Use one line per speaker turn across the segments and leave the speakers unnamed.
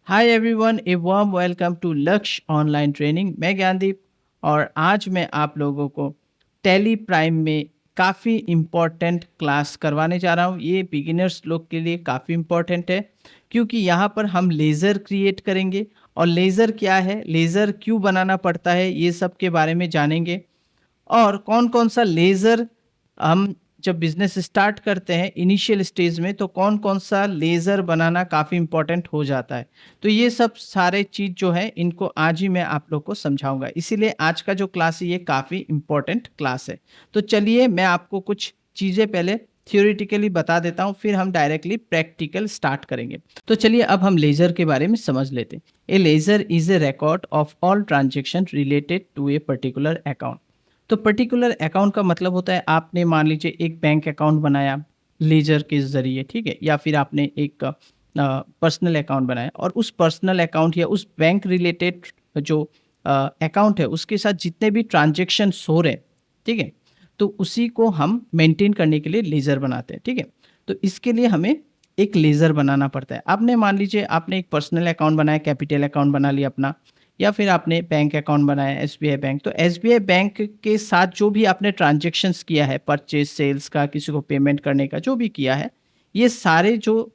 Hi everyone, a warm welcome to Lakshya online training. मैं ज्ञानदीप और आज मैं आप लोगों को टैली प्राइम में काफ़ी इम्पोर्टेंट क्लास करवाने जा रहा हूँ। ये बिगिनर्स लोग के लिए काफ़ी इम्पोर्टेंट है क्योंकि यहाँ पर हम लेज़र क्रिएट करेंगे और लेज़र क्या है, लेज़र क्यों बनाना पड़ता है, ये सब के बारे में जानेंगे। और कौन-कौन सा लेज़र हम जब बिज़नेस स्टार्ट करते हैं इनिशियल स्टेज में, तो कौन-कौन सा लेज़र बनाना काफ़ी इम्पोर्टेंट हो जाता है। तो ये सब सारे चीज़ जो है इनको आज ही मैं आप लोग को समझाऊँगा। इसीलिए आज का जो क्लास है ये काफ़ी इम्पोर्टेंट क्लास है। तो चलिए मैं आपको कुछ चीज़ें पहले थ्योरेटिकली बता देता हूँ, फिर हम डायरेक्टली प्रैक्टिकल स्टार्ट करेंगे। तो चलिए अब हम लेज़र के बारे में समझ लेते हैं। A ledger is a record of all transaction related to a particular account. तो पर्टिकुलर अकाउंट का मतलब होता है, आपने मान लीजिए एक बैंक अकाउंट बनाया लेजर के ज़रिए, ठीक है? या फिर आपने एक पर्सनल अकाउंट बनाया और उस पर्सनल अकाउंट या उस बैंक रिलेटेड जो अकाउंट है उसके साथ जितने भी ट्रांज़ैक्शंस हो रहे हैं, ठीक है? तो उसी को हम मेंटेन करने के लिए लेज़र बनाते हैं, ठीक है? तो इसके लिए हमें एक लेज़र बनाना पड़ता है। आपने मान लीजिए आपने एक पर्सनल अकाउंट बनाया, कैपिटल अकाउंट बना लिया अपना, या फिर आपने बैंक अकाउंट बनाया एसबीआई बैंक। तो एसबीआई बैंक के साथ जो भी आपने ट्रांजैक्शंस किया है, परचेज सेल्स का, किसी को पेमेंट करने का जो भी किया है, ये सारे जो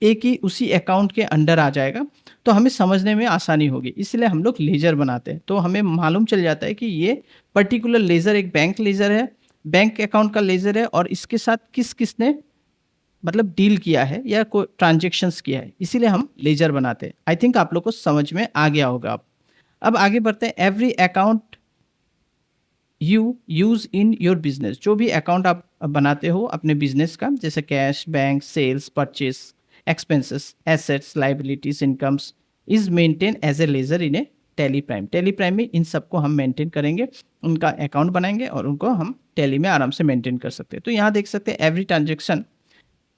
एक ही उसी अकाउंट के अंडर आ जाएगा, तो हमें समझने में आसानी होगी, इसलिए हम लोग लेजर बनाते हैं। तो हमें मालूम चल जाता है कि ये पर्टिकुलर लेजर एक बैंक लेजर है, बैंक अकाउंट का लेजर है और इसके साथ किस किसने मतलब डील किया है या कोई ट्रांजैक्शंस किया है, इसीलिए हम लेजर बनाते हैं। आई थिंक आप लोग को समझ में आ गया होगा। अब आगे बढ़ते हैं। Every account you use in your business, जो भी अकाउंट आप बनाते हो अपने बिजनेस का, जैसे cash, bank, sales, purchase, expenses, assets, liabilities, incomes, is maintain as a ledger in a Tally Prime. Tally Prime में इन सबको हम मेंटेन करेंगे, उनका अकाउंट बनाएंगे और उनको हम टैली में आराम से मेंटेन कर सकते हैं। तो यहाँ देख सकते हैं every transaction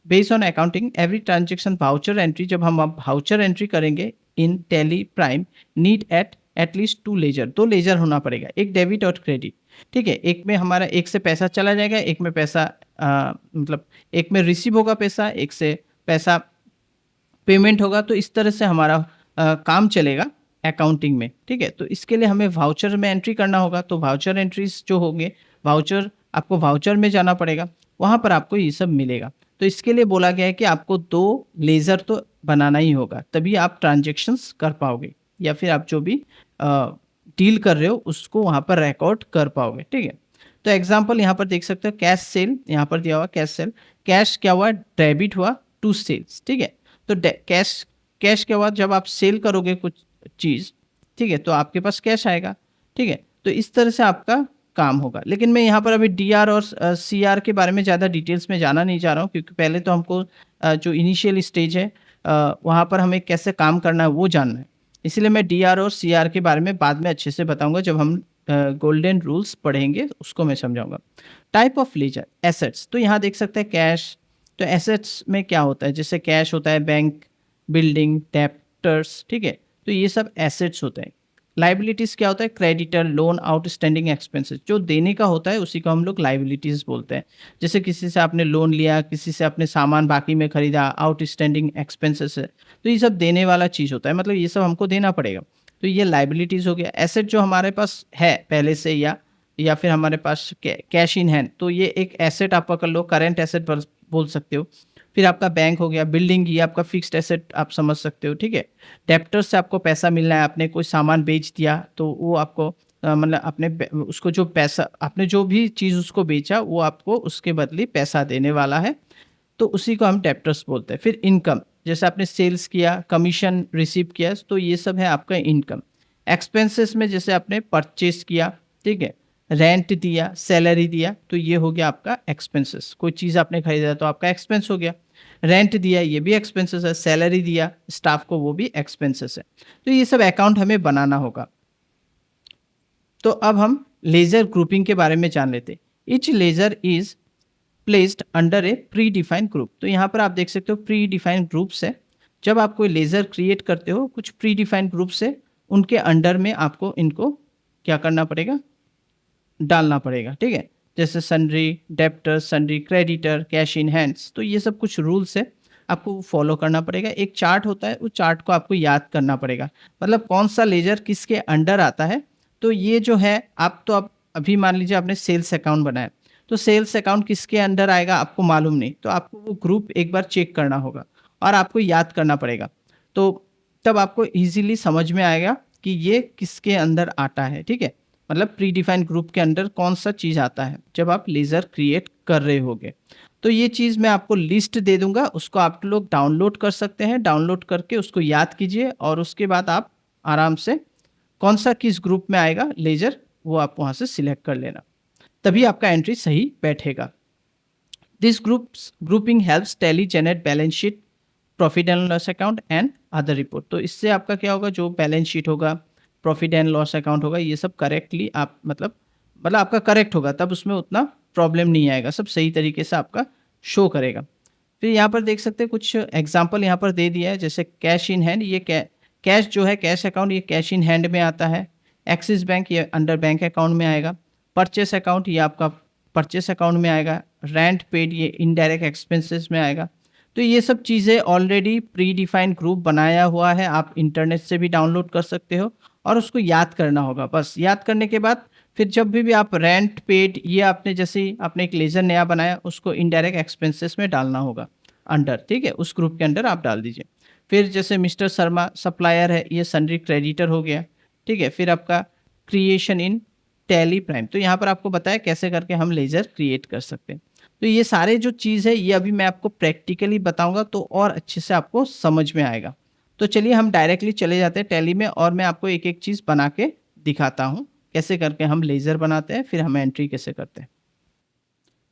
based on accounting, every transaction voucher entry, जब हम अब वाउचर एंट्री करेंगे in Tally Prime, need at least two ledger, दो लेजर होना पड़ेगा, एक डेबिट और क्रेडिट, ठीक है? एक में हमारा एक से पैसा चला जाएगा, एक में पैसा मतलब एक में रिसीव होगा पैसा, एक से पैसा पेमेंट होगा। तो इस तरह से हमारा काम चलेगा अकाउंटिंग में, ठीक है? तो इसके लिए हमें वाउचर में एंट्री करना होगा। तो वाउचर एंट्रीज जो होंगे, वाउचर आपको वाउचर में जाना पड़ेगा, वहाँ पर आपको ये सब मिलेगा। तो इसके लिए बोला गया है कि आपको दो लेज़र तो बनाना ही होगा, तभी आप ट्रांजेक्शन्स कर पाओगे या फिर आप जो भी डील कर रहे हो उसको वहाँ पर रिकॉर्ड कर पाओगे, ठीक है? तो एग्जांपल यहाँ पर देख सकते हो, कैश सेल यहाँ पर दिया हुआ, कैश सेल, कैश क्या हुआ, डेबिट हुआ टू सेल्स, ठीक है? तो कैश कैश के बाद जब आप सेल करोगे कुछ चीज़, ठीक है, तो आपके पास कैश आएगा, ठीक है? तो इस तरह से आपका काम होगा। लेकिन मैं यहाँ पर अभी डीआर और सीआर के बारे में ज़्यादा डिटेल्स में जाना नहीं चाह रहा हूँ, क्योंकि पहले तो हमको जो इनिशियल स्टेज है वहाँ पर हमें कैसे काम करना है वो जानना है। इसलिए मैं डीआर और सीआर के बारे में बाद में अच्छे से बताऊँगा, जब हम गोल्डन रूल्स पढ़ेंगे उसको मैं समझाऊँगा। टाइप ऑफ लेजर, एसेट्स, तो यहाँ देख सकते हैं कैश। तो एसेट्स में क्या होता है, जैसे कैश होता है, बैंक, बिल्डिंग, डेप्टर्स, ठीक है? तो ये सब एसेट्स होते हैं। लायबिलिटीज़ क्या होता है, क्रेडिटर, लोन, आउटस्टैंडिंग एक्सपेंसेस, जो देने का होता है उसी को हम लोग लायबिलिटीज़ बोलते हैं। जैसे किसी से आपने लोन लिया, किसी से आपने सामान बाकी में खरीदा, आउटस्टैंडिंग एक्सपेंसेस है, तो ये सब देने वाला चीज़ होता है, मतलब ये सब हमको देना पड़ेगा। तो ये लायबिलिटीज़ हो गया। एसेट जो हमारे पास है पहले से, या फिर हमारे पास कैश इन हैंड, तो ये एक एसेट आप पकड़ लो, करेंट एसेट बोल सकते हो। फिर आपका बैंक हो गया, बिल्डिंग, ये आपका फिक्स्ड एसेट आप समझ सकते हो, ठीक है? डेप्टर्स से आपको पैसा मिलना है, आपने कोई सामान बेच दिया तो वो आपको मतलब उसको जो पैसा, आपने जो भी चीज़ उसको बेचा वो आपको उसके बदले पैसा देने वाला है, तो उसी को हम डेप्टर्स बोलते हैं। फिर इनकम, जैसे आपने सेल्स किया, कमीशन रिसीव किया, तो ये सब है आपका इनकम। एक्सपेंसेस में जैसे आपने परचेज किया, ठीक है, रेंट दिया, सैलरी दिया, तो ये हो गया आपका एक्सपेंसेस। कोई चीज़ आपने खरीदा तो आपका एक्सपेंस हो गया। रेंट दिया, ये भी एक्सपेंसेस है। सैलरी दिया स्टाफ को, वो भी एक्सपेंसेस है। तो ये सब अकाउंट हमें बनाना होगा। तो अब हम लेजर ग्रुपिंग के बारे में जान लेते हैं। Each ledger is placed under a predefined group. तो यहाँ पर आप देख सकते हो प्री डिफाइंड ग्रुप्स है। जब आप कोई लेजर क्रिएट करते हो, कुछ प्री डिफाइंड ग्रुप्स है, उनके अंडर में आपको इनको क्या करना पड़ेगा, डालना पड़ेगा, ठीक है? जैसे sundry debtor, sundry creditor, cash in hands. तो ये सब कुछ रूल्स है, आपको फॉलो करना पड़ेगा। एक चार्ट होता है, उस चार्ट को आपको याद करना पड़ेगा, मतलब कौन सा लेजर किसके अंडर आता है। तो ये जो है आप अभी मान लीजिए आपने सेल्स अकाउंट बनाया, तो सेल्स अकाउंट किसके अंडर आएगा आपको मालूम नहीं, तो आपको वो ग्रुप एक बार चेक करना होगा और आपको याद करना पड़ेगा। तो तब आपको ईज़िली समझ में आएगा कि ये किसके अंदर आता है, ठीक है? मतलब प्री डिफाइंड ग्रुप के अंडर कौन-सा चीज़ आता है, जब आप लेज़र क्रिएट कर रहे होगे। तो ये चीज़ मैं आपको लिस्ट दे दूँगा, उसको आप लोग डाउनलोड कर सकते हैं। डाउनलोड करके उसको याद कीजिए और उसके बाद आप आराम से कौन-सा किस ग्रुप में आएगा लेज़र, वो आप वहाँ से सिलेक्ट कर लेना। तभी आपका एंट्री सही बैठेगा। This grouping helps tally generate balance sheet, profit and loss account and other report. तो इससे आपका क्या होगा, जो बैलेंस शीट होगा, प्रॉफिट एंड लॉस अकाउंट होगा, ये सब करेक्टली आप मतलब आपका करेक्ट होगा, तब उसमें उतना प्रॉब्लम नहीं आएगा, सब सही तरीके से आपका शो करेगा। फिर यहाँ पर देख सकते हैं कुछ एग्जांपल यहाँ पर दे दिया है, जैसे कैश इन हैंड, ये कैश जो है कैश अकाउंट, ये कैश इन हैंड में आता है। एक्सिस बैंक, ये अंडर बैंक अकाउंट में आएगा। परचेस अकाउंट, ये आपका परचेस अकाउंट में आएगा। रेंट पेड, ये इनडायरेक्ट एक्सपेंसेस में आएगा। तो ये सब चीज़ें ऑलरेडी प्री डिफाइंड ग्रुप बनाया हुआ है, आप इंटरनेट से भी डाउनलोड कर सकते हो और उसको याद करना होगा। बस याद करने के बाद फिर जब भी आप रेंट पेड, ये आपने जैसे ही आपने एक लेज़र नया बनाया, उसको इनडायरेक्ट एक्सपेंसेस में डालना होगा अंडर, ठीक है? उस ग्रुप के अंडर आप डाल दीजिए। फिर जैसे मिस्टर शर्मा सप्लायर है, ये सन्ड्री क्रेडिटर हो गया, ठीक है? फिर आपका क्रिएशन इन टैली प्राइम, तो यहाँ पर आपको बताया कैसे करके हम लेज़र क्रिएट कर सकते हैं। तो ये सारे जो चीज़ है, ये अभी मैं आपको प्रैक्टिकली बताऊँगा तो और अच्छे से आपको समझ में आएगा। तो चलिए हम डायरेक्टली चले जाते हैं टैली में और मैं आपको एक-एक चीज़ बना के दिखाता हूँ, कैसे करके हम लेज़र बनाते हैं, फिर हम एंट्री कैसे करते हैं।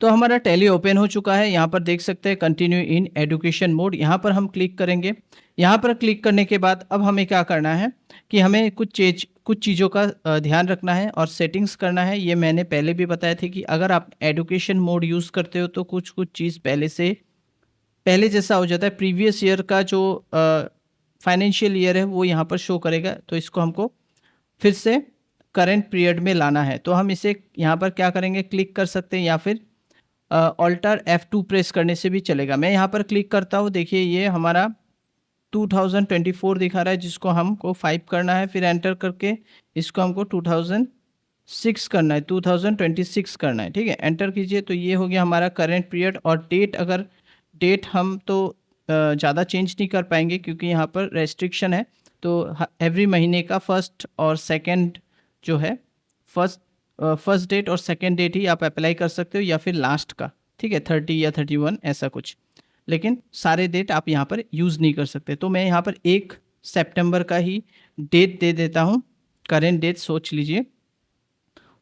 तो हमारा टैली ओपन हो चुका है, यहाँ पर देख सकते हैं कंटिन्यू इन एजुकेशन मोड, यहाँ पर हम क्लिक करेंगे। यहाँ पर क्लिक करने के बाद अब हमें क्या करना है कि हमें कुछ चीज़ों का ध्यान रखना है और सेटिंग्स करना है। ये मैंने पहले भी बताया था कि अगर आप एजुकेशन मोड यूज़ करते हो तो कुछ चीज़ पहले जैसा हो जाता है। प्रीवियस ईयर का जो फाइनेंशियल ईयर है वो यहाँ पर शो करेगा, तो इसको हमको फिर से करंट पीरियड में लाना है। तो हम इसे यहाँ पर क्या करेंगे, क्लिक कर सकते हैं या फिर ऑल्टर F2 प्रेस करने से भी चलेगा। मैं यहाँ पर क्लिक करता हूँ, देखिए ये हमारा 2024 दिखा रहा है, जिसको हमको 5 करना है, फिर एंटर करके इसको हमको 2006 करना है, 2026 करना है, ठीक है? एंटर कीजिए, तो ये हो गया हमारा करंट पीरियड। और डेट हम तो ज़्यादा चेंज नहीं कर पाएंगे क्योंकि यहाँ पर रेस्ट्रिक्शन है। तो एवरी महीने का फर्स्ट और सेकंड जो है, फर्स्ट डेट और सेकंड डेट ही आप अप्लाई कर सकते हो या फिर लास्ट का, ठीक है? 30 या 31 ऐसा कुछ, लेकिन सारे डेट आप यहाँ पर यूज़ नहीं कर सकते। तो मैं यहाँ पर 1 सितंबर का ही डेट दे देता हूँ, करेंट डेट सोच लीजिए।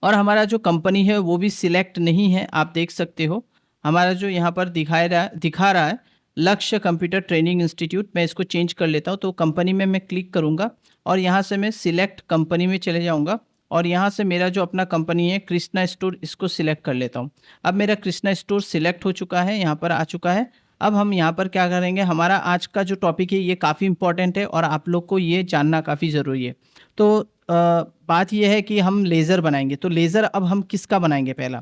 और हमारा जो कंपनी है वो भी सिलेक्ट नहीं है, आप देख सकते हो। हमारा जो यहाँ पर दिखा रहा है लक्ष्य कंप्यूटर ट्रेनिंग इंस्टीट्यूट, मैं इसको चेंज कर लेता हूँ। तो कंपनी में मैं क्लिक करूँगा और यहाँ से मैं सिलेक्ट कंपनी में चले जाऊँगा और यहाँ से मेरा जो अपना कंपनी है कृष्णा स्टोर, इसको सिलेक्ट कर लेता हूँ। अब मेरा कृष्णा स्टोर सिलेक्ट हो चुका है, यहाँ पर आ चुका है। अब हम यहाँ पर क्या करेंगे, हमारा आज का जो टॉपिक है ये काफ़ी इंपॉर्टेंट है और आप लोग को ये जानना काफ़ी ज़रूरी है। तो बात ये है कि हम लेज़र बनाएंगे, तो लेज़र अब हम किसका बनाएंगे पहला,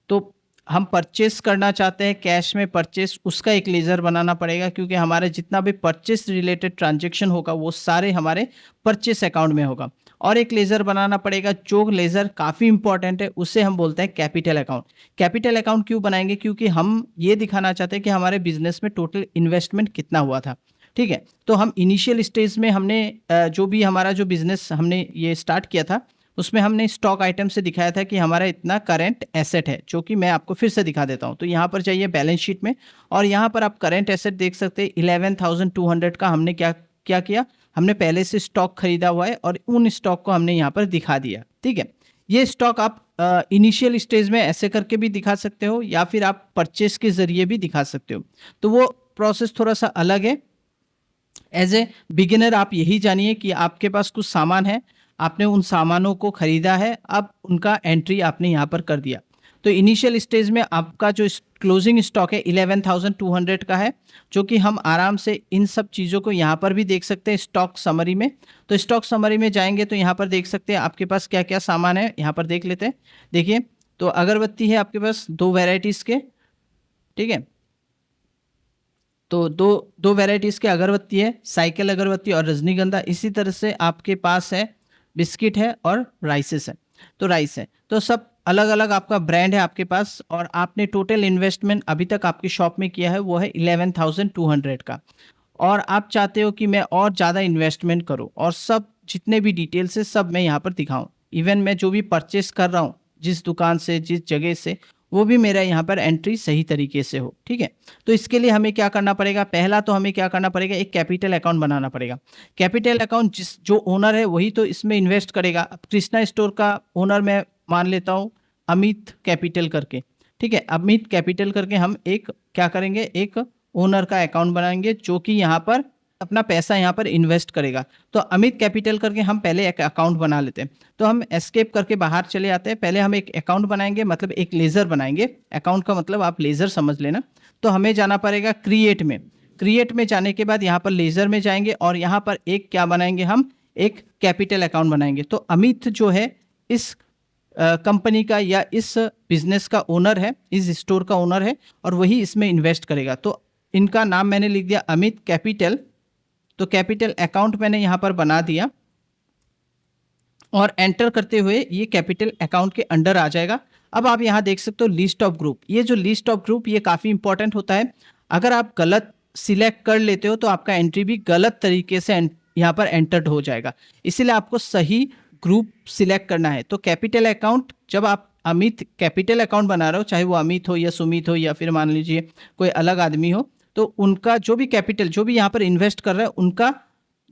तो हम परचेस करना चाहते हैं कैश में परचेस, उसका एक लेज़र बनाना पड़ेगा क्योंकि हमारे जितना भी परचेस रिलेटेड ट्रांजैक्शन होगा वो सारे हमारे परचेस अकाउंट में होगा। और एक लेज़र बनाना पड़ेगा, जो लेज़र काफ़ी इंपॉर्टेंट है, उसे हम बोलते हैं कैपिटल अकाउंट। कैपिटल अकाउंट क्यों बनाएंगे, क्योंकि हम ये दिखाना चाहते हैं कि हमारे बिजनेस में टोटल इन्वेस्टमेंट कितना हुआ था, ठीक है? तो हम इनिशियल स्टेज में हमने जो भी हमारा जो बिज़नेस हमने ये स्टार्ट किया था, उसमें हमने स्टॉक आइटम से दिखाया था कि हमारा इतना करंट एसेट है, जो कि मैं आपको फिर से दिखा देता हूँ। तो यहाँ पर जाइए बैलेंस शीट में और यहाँ पर आप करंट एसेट देख सकते हैं 11,200 का हमने क्या क्या किया, हमने पहले से स्टॉक खरीदा हुआ है और उन स्टॉक को हमने यहाँ पर दिखा दिया, ठीक है? ये स्टॉक आप इनिशियल स्टेज में ऐसे करके भी दिखा सकते हो या फिर आप परचेस के ज़रिए भी दिखा सकते हो। तो वो प्रोसेस थोड़ा सा अलग है। एज ए बिगिनर आप यही जानिए कि आपके पास कुछ सामान है, आपने उन सामानों को खरीदा है, अब उनका एंट्री आपने यहाँ पर कर दिया। तो इनिशियल स्टेज में आपका जो क्लोजिंग स्टॉक है 11,200 का है, जो कि हम आराम से इन सब चीज़ों को यहाँ पर भी देख सकते हैं स्टॉक समरी में। तो स्टॉक समरी में जाएंगे तो यहाँ पर देख सकते हैं आपके पास क्या क्या सामान है, यहाँ पर देख लेते हैं। देखिए, तो अगरबत्ती है आपके पास 2 वैराइटीज़ के, ठीक है? तो दो वैराइटीज़ के अगरबत्ती है, साइकिल अगरबत्ती और रजनीगंधा। इसी तरह से आपके पास है बिस्किट है और राइसेस है, तो राइस है। तो सब अलग-अलग आपका ब्रांड है आपके पास, और आपने टोटल इन्वेस्टमेंट अभी तक आपकी शॉप में किया है वो है 11,200 का, और आप चाहते हो कि मैं और ज़्यादा इन्वेस्टमेंट करूँ और सब जितने भी डिटेल्स है सब मैं यहाँ पर दिखाऊँ। इवन मैं जो भी परचेस कर रहा हूँ, जिस दुकान से, जिस जगह से, वो भी मेरा यहाँ पर एंट्री सही तरीके से हो, ठीक है? तो इसके लिए हमें क्या करना पड़ेगा, पहला तो हमें क्या करना पड़ेगा, एक कैपिटल अकाउंट बनाना पड़ेगा। कैपिटल अकाउंट जो ओनर है वही तो इसमें इन्वेस्ट करेगा। अब कृष्णा स्टोर का ओनर मैं मान लेता हूँ अमित कैपिटल करके, ठीक है? अमित कैपिटल करके हम एक क्या करेंगे, एक ओनर का अकाउंट बनाएंगे जो कि यहाँ पर अपना पैसा यहाँ पर इन्वेस्ट करेगा। तो अमित कैपिटल करके हम पहले एक अकाउंट बना लेते हैं। तो हम एस्केप करके बाहर चले आते हैं। पहले हम एक अकाउंट बनाएंगे, मतलब एक लेज़र बनाएंगे। अकाउंट का मतलब आप लेज़र समझ लेना। तो हमें जाना पड़ेगा क्रिएट में। क्रिएट में जाने के बाद यहाँ पर लेज़र में जाएंगे और यहाँ पर एक क्या बनाएंगे, हम एक कैपिटल अकाउंट बनाएंगे। तो अमित जो है इस कंपनी का या इस बिजनेस का ओनर है, इस स्टोर का ओनर है, और वही इसमें इन्वेस्ट करेगा। तो इनका नाम मैंने लिख दिया अमित कैपिटल। तो कैपिटल अकाउंट मैंने यहाँ पर बना दिया और एंटर करते हुए ये कैपिटल अकाउंट के अंडर आ जाएगा। अब आप यहाँ देख सकते हो लिस्ट ऑफ ग्रुप। ये जो लिस्ट ऑफ ग्रुप ये काफ़ी इंपॉर्टेंट होता है। अगर आप गलत सिलेक्ट कर लेते हो तो आपका एंट्री भी गलत तरीके से यहाँ पर एंटर्ड हो जाएगा। इसीलिए आपको सही ग्रुप सिलेक्ट करना है। तो कैपिटल अकाउंट, जब आप अमित कैपिटल अकाउंट बना रहे हो, चाहे वो अमित हो या सुमित हो या फिर मान लीजिए कोई अलग आदमी हो, तो उनका जो भी कैपिटल, जो भी यहाँ पर इन्वेस्ट कर रहा है, उनका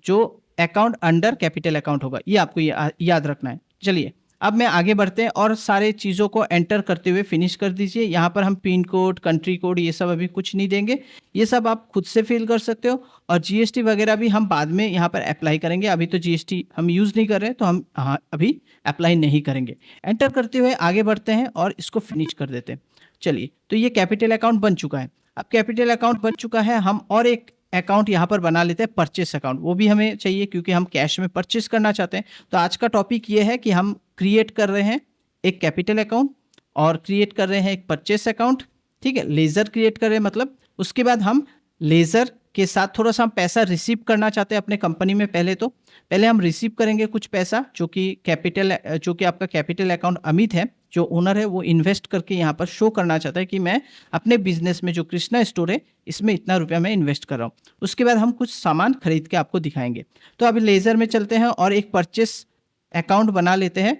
जो अकाउंट अंडर कैपिटल अकाउंट होगा। ये आपको याद रखना है। चलिए अब मैं आगे बढ़ते हैं और सारे चीज़ों को एंटर करते हुए फिनिश कर दीजिए। यहाँ पर हम पिन कोड, कंट्री कोड, ये सब अभी कुछ नहीं देंगे। ये सब आप खुद से फिल कर सकते हो, और जीएसटी वगैरह भी हम बाद में यहाँ पर अप्लाई करेंगे। अभी तो जीएसटी हम यूज़ नहीं कर रहे हैं, तो हम अभी अप्लाई नहीं करेंगे। एंटर करते हुए आगे बढ़ते हैं और इसको फिनिश कर देते हैं। चलिए, तो ये कैपिटल अकाउंट बन चुका है। अब कैपिटल अकाउंट बन चुका है, हम और एक अकाउंट यहाँ पर बना लेते हैं, परचेस अकाउंट। वो भी हमें चाहिए क्योंकि हम कैश में परचेस करना चाहते हैं। तो आज का टॉपिक ये है कि हम क्रिएट कर रहे हैं एक कैपिटल अकाउंट और क्रिएट कर रहे हैं एक परचेस अकाउंट, ठीक है? लेज़र क्रिएट कर रहे हैं, मतलब उसके बाद हम लेज़र के साथ थोड़ा सा हम पैसा रिसीव करना चाहते हैं अपने कंपनी में। पहले हम रिसीव करेंगे कुछ पैसा, जो कि आपका कैपिटल अकाउंट अमित है, जो ओनर है, वो इन्वेस्ट करके यहाँ पर शो करना चाहता है कि मैं अपने बिजनेस में जो कृष्णा स्टोर है इसमें इतना रुपया मैं इन्वेस्ट कर रहा हूँ। उसके बाद हम कुछ सामान खरीद के आपको दिखाएंगे। तो अभी लेज़र में चलते हैं और एक परचेस अकाउंट बना लेते हैं।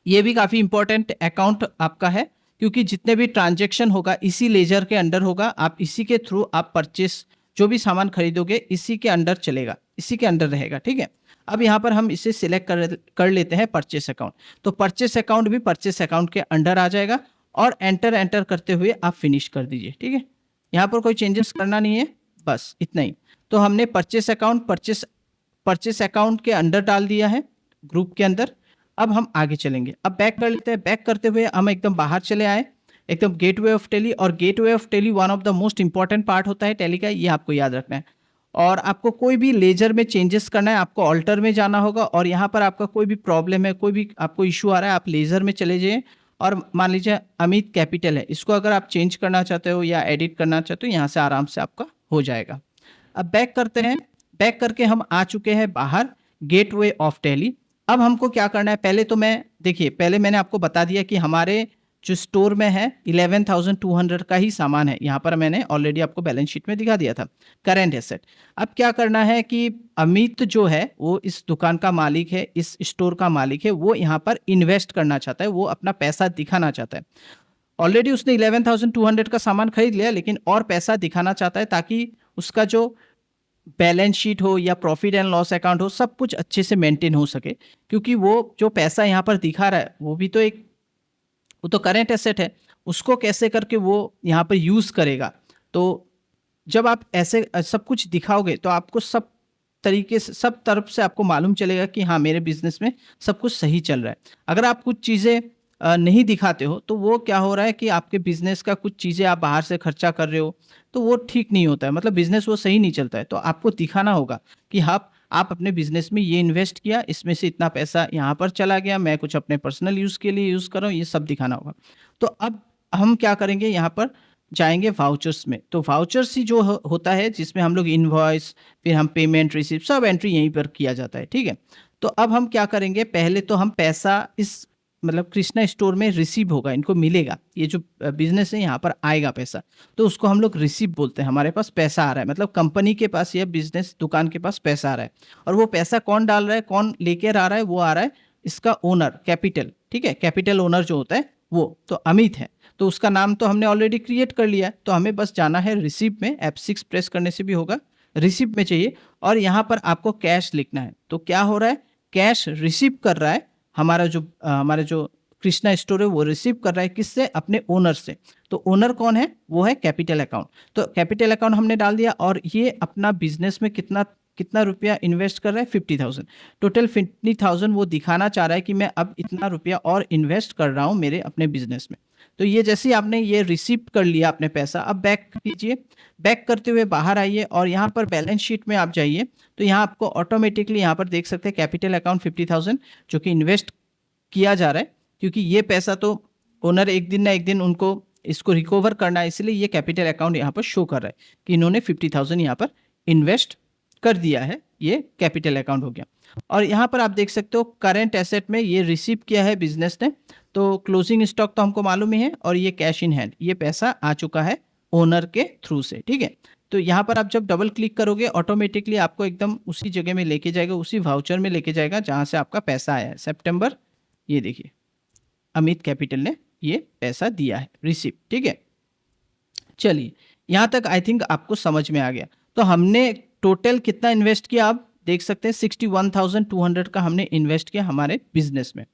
ये भी काफ़ी इंपॉर्टेंट अकाउंट आपका है, क्योंकि जितने भी ट्रांजैक्शन होगा इसी लेजर के अंडर होगा। आप इसी के थ्रू आप परचेस, जो भी सामान खरीदोगे इसी के अंडर चलेगा, इसी के अंडर रहेगा, ठीक है? अब यहाँ पर हम इसे सिलेक्ट कर लेते हैं परचेस अकाउंट। तो परचेस अकाउंट भी परचेस अकाउंट के अंडर आ जाएगा, और एंटर करते हुए आप फिनिश कर दीजिए, ठीक है? यहाँ पर कोई चेंजेस करना नहीं है, बस इतना ही। तो हमने परचेस अकाउंट परचेस अकाउंट के अंडर डाल दिया है, ग्रुप के अंदर। अब हम आगे चलेंगे। अब बैक कर लेते हैं। बैक करते हुए हम एकदम बाहर चले आए, एकदम गेटवे ऑफ टेली। और gateway of Tally one of the most important part होता है टेली का, ये आपको याद रखना है। और आपको कोई भी लेजर में चेंजेस करना है, आपको ऑल्टर में जाना होगा, और यहाँ पर आपका कोई भी प्रॉब्लम है, कोई भी आपको इशू आ रहा है, आप लेजर में चले जाइए। और मान लीजिए अमित कैपिटल है, इसको अगर आप चेंज करना चाहते हो या एडिट करना चाहते हो, यहाँ से आराम से आपका हो जाएगा। अब बैक करते हैं। बैक करके हम आ चुके हैं बाहर गेटवे ऑफ टेली। अब हमको क्या करना है, पहले मैंने आपको बता दिया कि हमारे जो स्टोर में है 11,200 का ही सामान है। यहाँ पर मैंने ऑलरेडी आपको बैलेंस शीट में दिखा दिया था, करेंट एसेट। अब क्या करना है कि अमित जो है वो इस दुकान का मालिक है, इस स्टोर का मालिक है, वो यहाँ पर इन्वेस्ट करना चाहता है, वो अपना पैसा दिखाना चाहता है। ऑलरेडी उसने 11,200 का सामान खरीद लिया, लेकिन और पैसा दिखाना चाहता है ताकि उसका जो बैलेंस शीट हो या प्रॉफिट एंड लॉस अकाउंट हो, सब कुछ अच्छे से मेंटेन हो सके। क्योंकि वो जो पैसा यहाँ पर दिखा रहा है वो तो करेंट एसेट है, उसको कैसे करके वो यहाँ पर यूज़ करेगा। तो जब आप ऐसे सब कुछ दिखाओगे तो आपको सब तरीके से, सब तरफ से आपको मालूम चलेगा कि हाँ, मेरे बिजनेस में सब कुछ सही चल रहा है। अगर आप कुछ चीज़ें नहीं दिखाते हो तो वो क्या हो रहा है कि आपके बिजनेस का कुछ चीज़ें आप बाहर से खर्चा कर रहे हो, तो वो ठीक नहीं होता है, मतलब बिजनेस वो सही नहीं चलता है। तो आपको दिखाना होगा कि हाँ, आप अपने बिजनेस में ये इन्वेस्ट किया, इसमें से इतना पैसा यहाँ पर चला गया, मैं कुछ अपने पर्सनल यूज़ के लिए यूज़ कर रहा हूँ, ये सब दिखाना होगा। तो अब हम क्या करेंगे, यहाँ पर जाएंगे वाउचर्स में। तो वाउचर्स ही जो होता है जिसमें हम लोग इनवॉइस, फिर हम पेमेंट रिसिप्ट सब एंट्री यहीं पर किया जाता है, ठीक है। तो अब हम क्या करेंगे, पहले तो हम पैसा इस मतलब कृष्णा स्टोर में रिसीव होगा, इनको मिलेगा, ये जो बिजनेस है यहाँ पर आएगा पैसा, तो उसको हम लोग रिसीव बोलते हैं। हमारे पास पैसा आ रहा है, मतलब कंपनी के पास या बिजनेस दुकान के पास पैसा आ रहा है। और वो पैसा कौन डाल रहा है, कौन लेकर आ रहा है, वो आ रहा है इसका ओनर कैपिटल, ठीक है। कैपिटल ओनर जो होता है वो तो अमित है। तो उसका नाम तो हमने ऑलरेडी क्रिएट कर लिया है, तो हमें बस जाना है रिसीव में, F6 प्रेस करने से भी होगा, रिसीव में चाहिए। और यहाँ पर आपको कैश लिखना है। तो क्या हो रहा है, कैश रिसीव कर रहा है हमारा जो कृष्णा स्टोर है वो रिसीव कर रहा है, किससे, अपने ओनर से। तो ओनर कौन है, वो है कैपिटल अकाउंट। तो कैपिटल अकाउंट हमने डाल दिया, और ये अपना बिजनेस में कितना कितना रुपया इन्वेस्ट कर रहा है, 50,000। टोटल 50,000 वो दिखाना चाह रहा है कि मैं अब इतना रुपया और इन्वेस्ट कर रहा हूँ मेरे अपने बिजनेस में। तो ये जैसे ही आपने ये रिसीव कर लिया अपने पैसा, अब बैक कीजिए। बैक करते हुए बाहर आइए और यहाँ पर बैलेंस शीट में आप जाइए। तो यहाँ आपको ऑटोमेटिकली यहाँ पर देख सकते हैं कैपिटल अकाउंट 50,000 जो कि इन्वेस्ट किया जा रहा है, क्योंकि ये पैसा तो ओनर एक दिन ना एक दिन उनको इसको रिकवर करना है, इसलिए ये कैपिटल अकाउंट यहाँ पर शो कर रहा है कि इन्होंने 50,000 यहाँ पर इन्वेस्ट कर दिया है, ये कैपिटल अकाउंट हो गया। और यहाँ पर आप देख सकते हो करेंट एसेट में ये रिसीव किया है बिजनेस ने, तो क्लोजिंग स्टॉक तो हमको मालूम ही है, और ये कैश इन हैंड, ये पैसा आ चुका है ओनर के थ्रू से, ठीक है। तो यहाँ पर आप जब डबल क्लिक करोगे ऑटोमेटिकली आपको एकदम उसी जगह में लेके जाएगा, उसी वाउचर में लेके जाएगा जहाँ से आपका पैसा आया है सितंबर। ये देखिए अमित कैपिटल ने ये पैसा दिया है रिसीव, ठीक है। चलिए यहाँ तक आई थिंक आपको समझ में आ गया। तो हमने टोटल कितना इन्वेस्ट किया, आप देख सकते हैं 61,200 का हमने इन्वेस्ट किया हमारे बिजनेस में।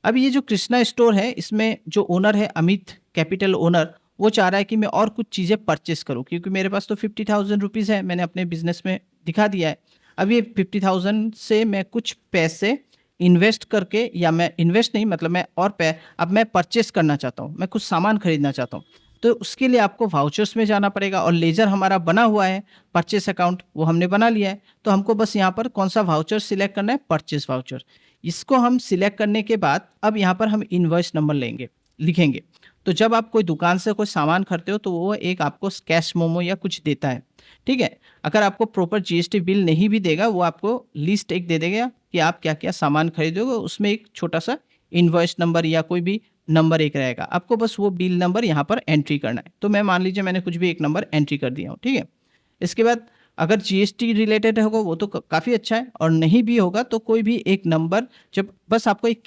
अब ये जो कृष्णा स्टोर है, इसमें जो ओनर है अमित कैपिटल ओनर, वो चाह रहा है कि मैं और कुछ चीज़ें परचेस करूँ, क्योंकि मेरे पास तो 50,000 रुपीज़ है, मैंने अपने बिजनेस में दिखा दिया है। अब ये 50,000 से मैं कुछ पैसे इन्वेस्ट करके, या मैं इन्वेस्ट नहीं मतलब मैं अब मैं परचेस करना चाहता हूँ, मैं कुछ सामान खरीदना चाहता हूँ। तो उसके लिए आपको वाउचर्स में जाना पड़ेगा, और लेजर हमारा बना हुआ है परचेस अकाउंट, वो हमने बना लिया है। तो हमको बस यहाँ पर कौन सा वाउचर सिलेक्ट करना है, परचेस वाउचर। इसको हम सिलेक्ट करने के बाद अब यहाँ पर हम इनवॉइस नंबर लिखेंगे। तो जब आप कोई दुकान से कोई सामान खरीदते हो तो वो एक आपको कैश मोमो या कुछ देता है, ठीक है। अगर आपको प्रॉपर जीएसटी बिल नहीं भी देगा, वो आपको लिस्ट एक दे देगा कि आप क्या क्या सामान खरीदोगे, उसमें एक छोटा सा इनवॉइस नंबर या कोई भी नंबर एक रहेगा, आपको बस वो बिल नंबर यहाँ पर एंट्री करना है। तो मैं मान लीजिए मैंने कुछ भी एक नंबर एंट्री कर दिया हूँ, ठीक है। इसके बाद अगर जीएसटी रिलेटेड होगा वो तो काफ़ी अच्छा है, और नहीं भी होगा तो कोई भी एक नंबर, जब बस आपको एक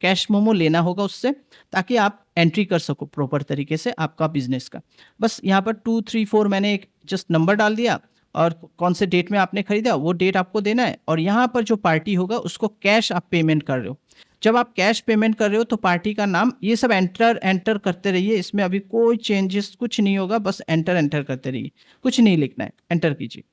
कैश मोमो लेना होगा उससे, ताकि आप एंट्री कर सको प्रॉपर तरीके से आपका बिजनेस का। बस यहाँ पर 2 3 4 मैंने एक जस्ट नंबर डाल दिया, और कौन से डेट में आपने खरीदा वो डेट आपको देना है। और यहाँ पर जो पार्टी होगा उसको कैश आप पेमेंट कर रहे हो। जब आप कैश पेमेंट कर रहे हो तो पार्टी का नाम, ये सब एंटर करते रहिए, इसमें अभी कोई चेंजेस कुछ नहीं होगा, बस एंटर करते रहिए, कुछ नहीं लिखना है, एंटर कीजिए।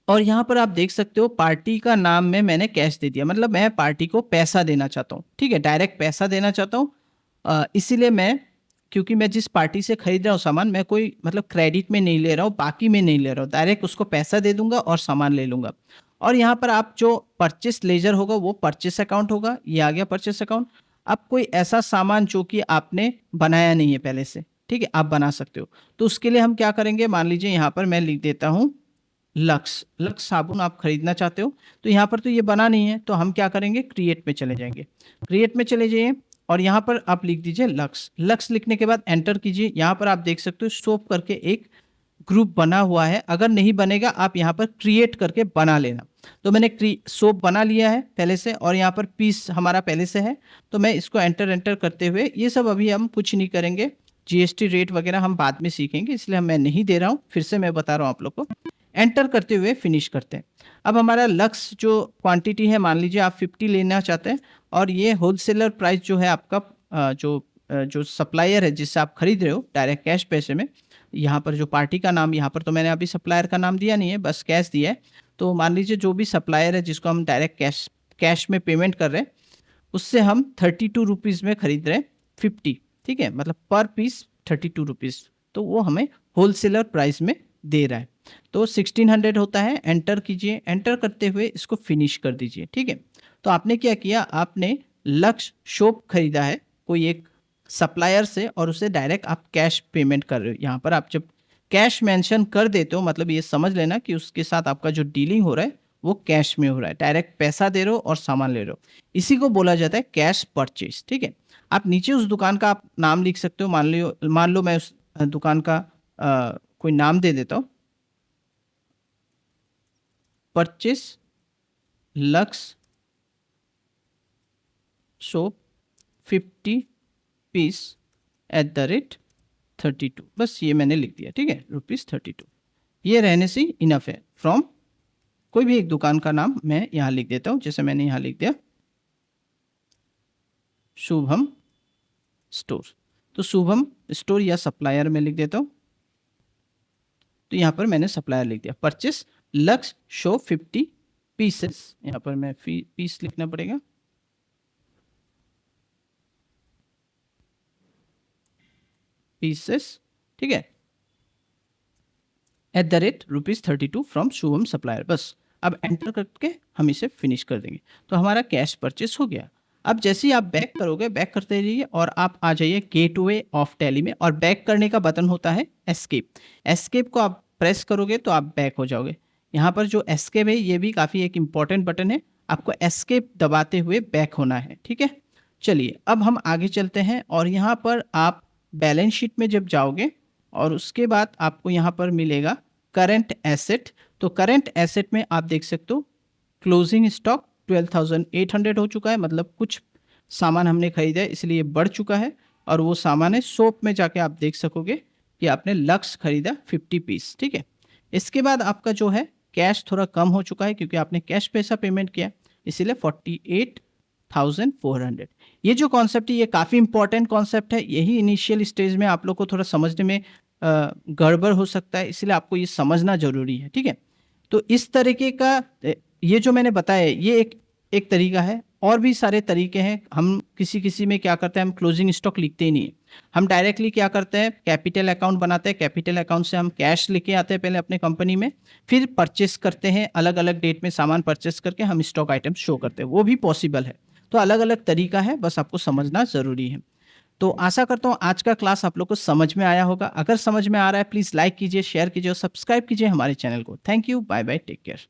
और यहाँ पर आप देख सकते हो पार्टी का नाम में मैंने कैश दे दिया, मतलब मैं पार्टी को पैसा देना चाहता हूँ, ठीक है, डायरेक्ट पैसा देना चाहता हूँ। इसीलिए क्योंकि मैं जिस पार्टी से खरीद रहा हूँ सामान, मैं कोई मतलब क्रेडिट में नहीं ले रहा हूँ, बाकी में नहीं ले रहा हूँ, डायरेक्ट उसको पैसा दे दूंगा और सामान ले लूँगा। और यहाँ पर आप जो परचेस लेजर होगा वो परचेस अकाउंट होगा, ये आ गया परचेस अकाउंट। अब कोई ऐसा सामान जो कि आपने बनाया नहीं है पहले से, ठीक है, आप बना सकते हो। तो उसके लिए हम क्या करेंगे, मान लीजिए यहाँ पर मैं लिख देता हूँ लक्स साबुन आप खरीदना चाहते हो। तो यहाँ पर तो ये बना नहीं है, तो हम क्या करेंगे, क्रिएट में चले जाएंगे। क्रिएट में चले जाइए और यहाँ पर आप लिख दीजिए लक्स लिखने के बाद एंटर कीजिए। यहाँ पर आप देख सकते हो सोप करके एक ग्रुप बना हुआ है, अगर नहीं बनेगा आप यहाँ पर क्रिएट करके बना लेना। तो मैंने सोप बना लिया है पहले से, और यहाँ पर पीस हमारा पहले से है, तो मैं इसको एंटर करते हुए, ये सब अभी हम कुछ नहीं करेंगे, जीएसटी रेट वगैरह हम बाद में सीखेंगे, इसलिए मैं नहीं दे रहा हूँ, फिर से मैं बता रहा हूँ आप लोग को। एंटर करते हुए फिनिश करते हैं। अब हमारा लक्स जो क्वांटिटी है, मान लीजिए आप 50 लेना चाहते हैं, और ये होलसेलर प्राइस जो है आपका, जो सप्लायर है जिससे आप खरीद रहे हो डायरेक्ट कैश पैसे में, यहाँ पर जो पार्टी का नाम, यहाँ पर तो मैंने अभी सप्लायर का नाम दिया नहीं है, बस कैश दिया है। तो मान लीजिए जो भी सप्लायर है जिसको हम डायरेक्ट कैश में पेमेंट कर रहे हैं, उससे हम 32 रुपीज़ में खरीद रहे हैं 50, ठीक है, मतलब पर पीस 32 रुपीज़, तो वो हमें होलसेलर प्राइस में दे रहा है। तो 1600 होता है, एंटर कीजिए, एंटर करते हुए इसको फिनिश कर दीजिए, ठीक है। तो आपने क्या किया, आपने लक्ष्य शॉप खरीदा है कोई एक सप्लायर से और उसे डायरेक्ट आप कैश पेमेंट कर रहे हो। यहाँ पर आप जब कैश मेंशन कर देते हो मतलब ये समझ लेना कि उसके साथ आपका जो डीलिंग हो रहा है वो कैश में हो रहा है, डायरेक्ट पैसा दे रहे हो और सामान ले रहे हो। इसी को बोला जाता है कैश परचेज, ठीक है। आप नीचे उस दुकान का आप नाम लिख सकते हो, मान लो मैं उस दुकान का कोई नाम दे देता हूँ, परचेस लक्स शॉप 50 पीस @32, बस ये मैंने लिख दिया, ठीक है, ₹32। ये रहने से इनफ है। फ्रॉम कोई भी एक दुकान का नाम मैं यहाँ लिख देता हूँ, जैसे मैंने यहाँ लिख दिया शुभम स्टोर। तो शुभम स्टोर या सप्लायर में लिख देता हूँ। तो यहाँ पर मैंने सप्लायर लिख दिया। परचेस लक्स शो 50 पीसेस, यहाँ पर मैं पीस लिखना पड़ेगा, पीसेस, ठीक है, @32 फ्रॉम शुभम सप्लायर। बस अब एंटर करके हम इसे फिनिश कर देंगे। तो हमारा कैश परचेस हो गया। अब जैसे ही आप बैक करोगे, बैक करते रहिए और आप आ जाइए गेटवे ऑफ टैली में, और बैक करने का बटन होता है एस्केप। एस्केप को आप प्रेस करोगे तो आप बैक हो जाओगे। यहाँ पर जो एस्केप है ये भी काफ़ी एक इम्पॉर्टेंट बटन है, आपको एस्केप दबाते हुए बैक होना है, ठीक है। चलिए अब हम आगे चलते हैं और यहाँ पर आप बैलेंस शीट में जब जाओगे और उसके बाद आपको यहाँ पर मिलेगा करंट एसेट। तो करंट एसेट में आप देख सकते हो क्लोजिंग स्टॉक 12,800 हो चुका है, मतलब कुछ सामान हमने खरीदा है इसलिए बढ़ चुका है, और वो सामान है शॉप में जाके आप देख सकोगे कि आपने लक्स खरीदा 50 पीस, ठीक है। इसके बाद आपका जो है कैश थोड़ा कम हो चुका है क्योंकि आपने कैश पैसा पेमेंट किया, इसीलिए 48,400। ये जो कॉन्सेप्ट है ये काफ़ी इंपॉर्टेंट कॉन्सेप्ट है। यही इनिशियल स्टेज में आप लोग को थोड़ा समझने में गड़बड़ हो सकता है, इसलिए आपको ये समझना ज़रूरी है, ठीक है। तो इस तरीके का ये जो मैंने बताया ये एक तरीका है, और भी सारे तरीके हैं। हम किसी में क्या करते हैं, हम क्लोजिंग स्टॉक लिखते ही नहीं है, हम डायरेक्टली क्या करते हैं कैपिटल अकाउंट बनाते हैं। कैपिटल अकाउंट से हम कैश लेके आते हैं पहले अपने कंपनी में, फिर परचेस करते हैं, अलग अलग डेट में सामान परचेस करके हम स्टॉक आइटम शो करते हैं, वो भी पॉसिबल है। तो अलग अलग तरीका है, बस आपको समझना ज़रूरी है। तो आशा करता हूँ आज का क्लास आप लोग को समझ में आया होगा। अगर समझ में आ रहा है प्लीज़ लाइक कीजिए, शेयर कीजिए और सब्सक्राइब कीजिए हमारे चैनल को। Thank you, bye bye, take care.